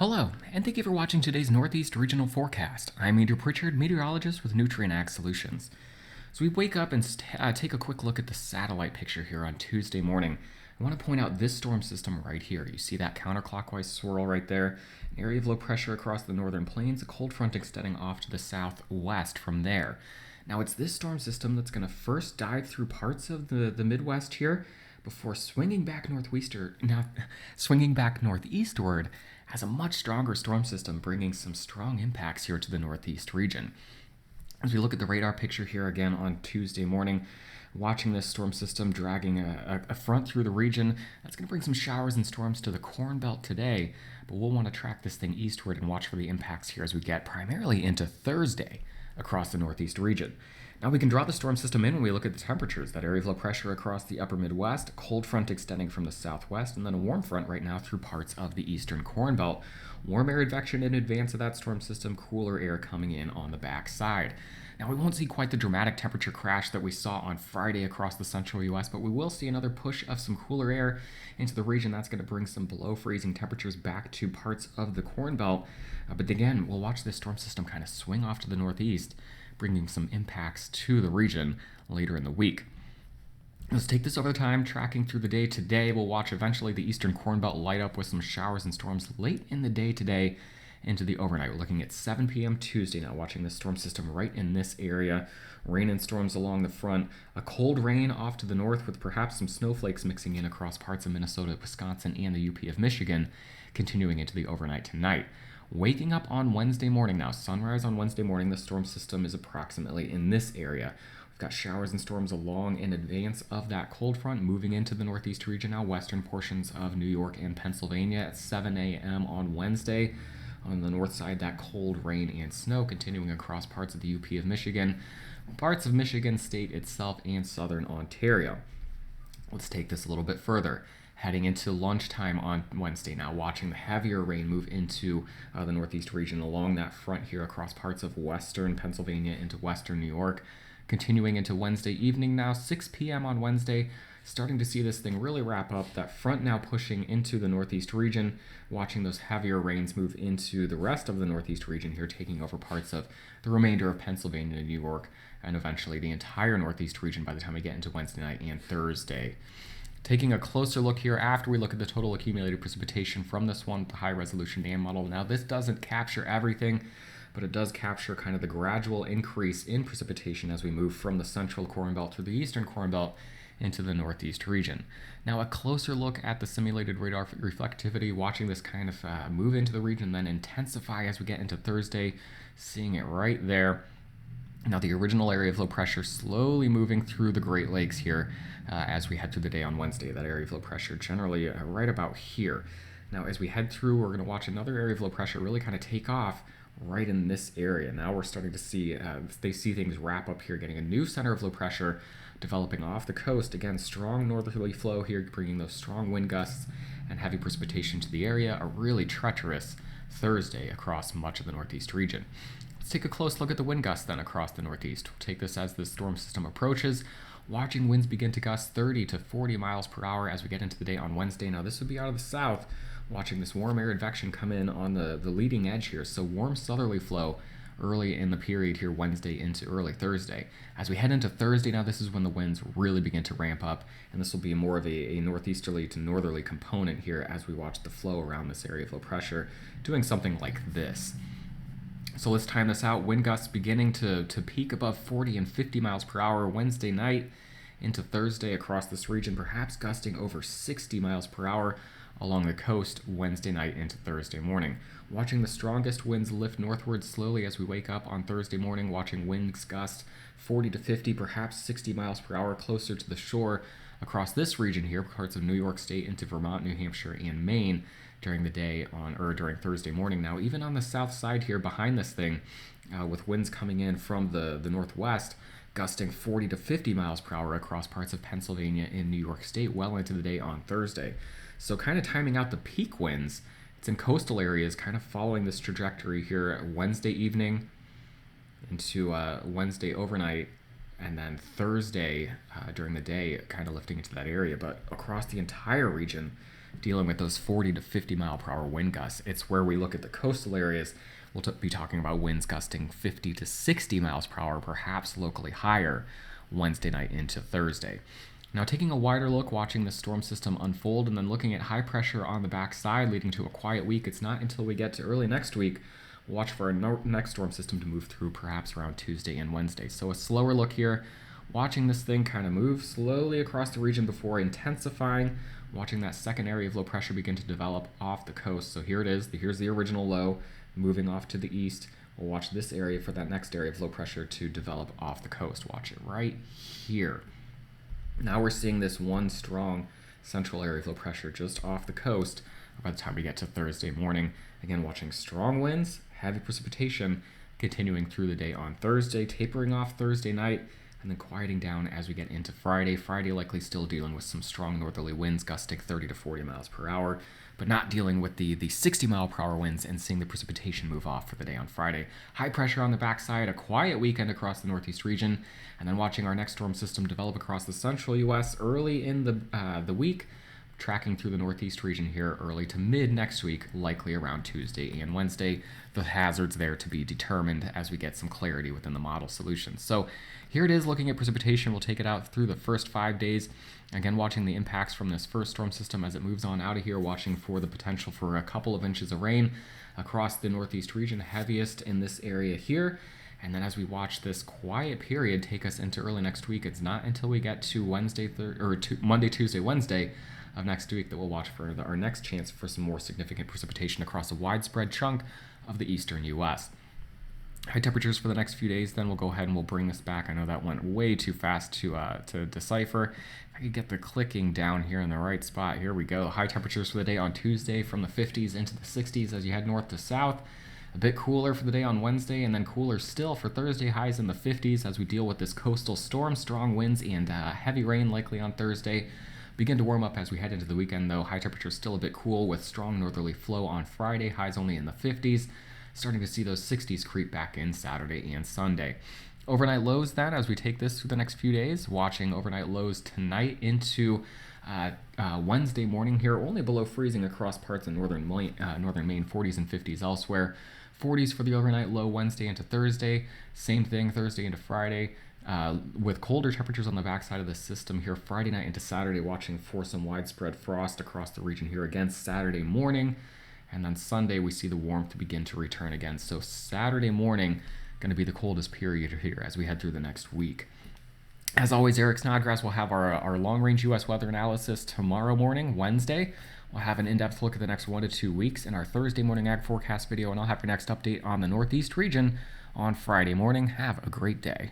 Hello, and thank you for watching today's Northeast Regional Forecast. I'm Andrew Pritchard, meteorologist with Nutrien Ag Solutions. So we wake up and take a quick look at the satellite picture here on Tuesday morning. I want to point out this storm system right here. You see that counterclockwise swirl right there, an area of low pressure across the northern plains, a cold front extending off to the southwest from there. Now it's this storm system that's going to first dive through parts of the Midwest here before swinging back northeastward as a much stronger storm system, bringing some strong impacts here to the Northeast region. As we look at the radar picture here again on Tuesday morning, watching this storm system dragging a front through the region, that's going to bring some showers and storms to the Corn Belt today, but we'll want to track this thing eastward and watch for the impacts here as we get primarily into Thursday across the Northeast region. Now we can draw the storm system in when we look at the temperatures. That area of low pressure across the upper Midwest, a cold front extending from the southwest, and then a warm front right now through parts of the eastern Corn Belt. Warm air advection in advance of that storm system, cooler air coming in on the backside. Now we won't see quite the dramatic temperature crash that we saw on Friday across the central U.S., but we will see another push of some cooler air into the region. That's going to bring some below freezing temperatures back to parts of the Corn Belt. But again, we'll watch this storm system kind of swing off to the northeast, bringing some impacts to the region later in the week. Let's take this over the time, tracking through the day today. We'll watch eventually the eastern Corn Belt light up with some showers and storms late in the day today into the overnight. We're looking at 7 p.m. Tuesday now, watching this storm system right in this area. Rain and storms along the front. A cold rain off to the north with perhaps some snowflakes mixing in across parts of Minnesota, Wisconsin, and the UP of Michigan, continuing into the overnight tonight. Waking up on Wednesday morning now, sunrise on Wednesday morning, the storm system is approximately in this area. We've got showers and storms along in advance of that cold front, moving into the northeast region now, western portions of New York and Pennsylvania at 7 a.m. on Wednesday. On the north side, that cold rain and snow continuing across parts of the UP of Michigan, parts of Michigan State itself, and southern Ontario. Let's take this a little bit further. Heading into lunchtime on Wednesday now, watching the heavier rain move into the northeast region along that front here across parts of western Pennsylvania into western New York. Continuing into Wednesday evening now, 6 p.m. on Wednesday, starting to see this thing really wrap up. That front now pushing into the northeast region, watching those heavier rains move into the rest of the northeast region here, taking over parts of the remainder of Pennsylvania and New York, and eventually the entire northeast region by the time we get into Wednesday night and Thursday. Taking a closer look here after we look at the total accumulated precipitation from this one, the high-resolution dam model. Now, this doesn't capture everything, but it does capture kind of the gradual increase in precipitation as we move from the central Corn Belt through the eastern Corn Belt into the northeast region. Now, a closer look at the simulated radar reflectivity, watching this kind of move into the region, then intensify as we get into Thursday, seeing it right there. Now, the original area of low pressure slowly moving through the Great Lakes here as we head through the day on Wednesday. That area of low pressure generally right about here. Now, as we head through, we're going to watch another area of low pressure really kind of take off right in this area. Now we're starting to see things wrap up here, getting a new center of low pressure developing off the coast. Again, strong northerly flow here, bringing those strong wind gusts and heavy precipitation to the area. A really treacherous Thursday across much of the northeast region. Let's take a close look at the wind gusts then across the northeast. We'll take this as the storm system approaches, watching winds begin to gust 30 to 40 miles per hour as we get into the day on Wednesday. Now this would be out of the south, watching this warm air advection come in on the leading edge here. So warm southerly flow early in the period here Wednesday into early Thursday. As we head into Thursday now, this is when the winds really begin to ramp up, and this will be more of a northeasterly to northerly component here as we watch the flow around this area of low pressure doing something like this. So let's time this out. Wind gusts beginning to peak above 40 and 50 miles per hour Wednesday night into Thursday across this region, perhaps gusting over 60 miles per hour along the coast Wednesday night into Thursday morning. Watching the strongest winds lift northward slowly as we wake up on Thursday morning, watching winds gust 40 to 50, perhaps 60 miles per hour closer to the shore across this region here, parts of New York State into Vermont, New Hampshire, and Maine during the day during Thursday morning. Now, even on the south side here behind this thing, with winds coming in from the northwest, gusting 40 to 50 miles per hour across parts of Pennsylvania and New York State well into the day on Thursday. So kind of timing out the peak winds, it's in coastal areas, kind of following this trajectory here Wednesday evening into Wednesday overnight, and then Thursday during the day kind of lifting into that area. But across the entire region, dealing with those 40 to 50 mile per hour wind gusts. It's where we look at the coastal areas. We'll be talking about winds gusting 50 to 60 miles per hour, perhaps locally higher, Wednesday night into Thursday. Now, taking a wider look, watching the storm system unfold, and then looking at high pressure on the backside, leading to a quiet week. It's not until we get to early next week we'll watch for our next storm system to move through, perhaps around Tuesday and Wednesday. So a slower look here, watching this thing kind of move slowly across the region before intensifying, watching that second area of low pressure begin to develop off the coast. So here it is. Here's the original low moving off to the east. We'll watch this area for that next area of low pressure to develop off the coast. Watch it right here. Now we're seeing this one strong central area of low pressure just off the coast by the time we get to Thursday morning. Again, watching strong winds, heavy precipitation continuing through the day on Thursday, tapering off Thursday night, and then quieting down as we get into Friday. Friday likely still dealing with some strong northerly winds gusting 30 to 40 miles per hour, but not dealing with the 60 mile per hour winds and seeing the precipitation move off for the day on Friday. High pressure on the backside, a quiet weekend across the northeast region, and then watching our next storm system develop across the central U.S. early in the week, tracking through the northeast region here early to mid next week, likely around Tuesday and Wednesday. The hazards there to be determined as we get some clarity within the model solutions. So here it is looking at precipitation. We'll take it out through the first 5 days. Again, watching the impacts from this first storm system as it moves on out of here, watching for the potential for a couple of inches of rain across the northeast region, heaviest in this area here. And then as we watch this quiet period take us into early next week, it's not until we get to Monday, Tuesday, Wednesday of next week that we'll watch for our next chance for some more significant precipitation across a widespread chunk of the eastern U.S. High temperatures for the next few days, then we'll go ahead and we'll bring this back. I know that went way too fast to decipher. If I could get the clicking down here in the right spot, here we go. High temperatures for the day on Tuesday from the 50s into the 60s as you head north to south. A bit cooler for the day on Wednesday, and then cooler still for Thursday, highs in the 50s as we deal with this coastal storm, strong winds, and heavy rain likely on Thursday. Begin to warm up as we head into the weekend, though. High temperatures still a bit cool with strong northerly flow on Friday, highs only in the 50s. Starting to see those 60s creep back in Saturday and Sunday. Overnight lows then, as we take this through the next few days, watching overnight lows tonight into Wednesday morning here, only below freezing across parts of northern Maine, 40s and 50s elsewhere. 40s for the overnight low Wednesday into Thursday. Same thing Thursday into Friday. With colder temperatures on the backside of the system here, Friday night into Saturday, watching for some widespread frost across the region here again Saturday morning. And then Sunday, we see the warmth begin to return again. So Saturday morning, going to be the coldest period here as we head through the next week. As always, Eric Snodgrass will have our long-range U.S. weather analysis tomorrow morning, Wednesday. We'll have an in-depth look at the next 1 to 2 weeks in our Thursday morning ag forecast video, and I'll have your next update on the Northeast region on Friday morning. Have a great day.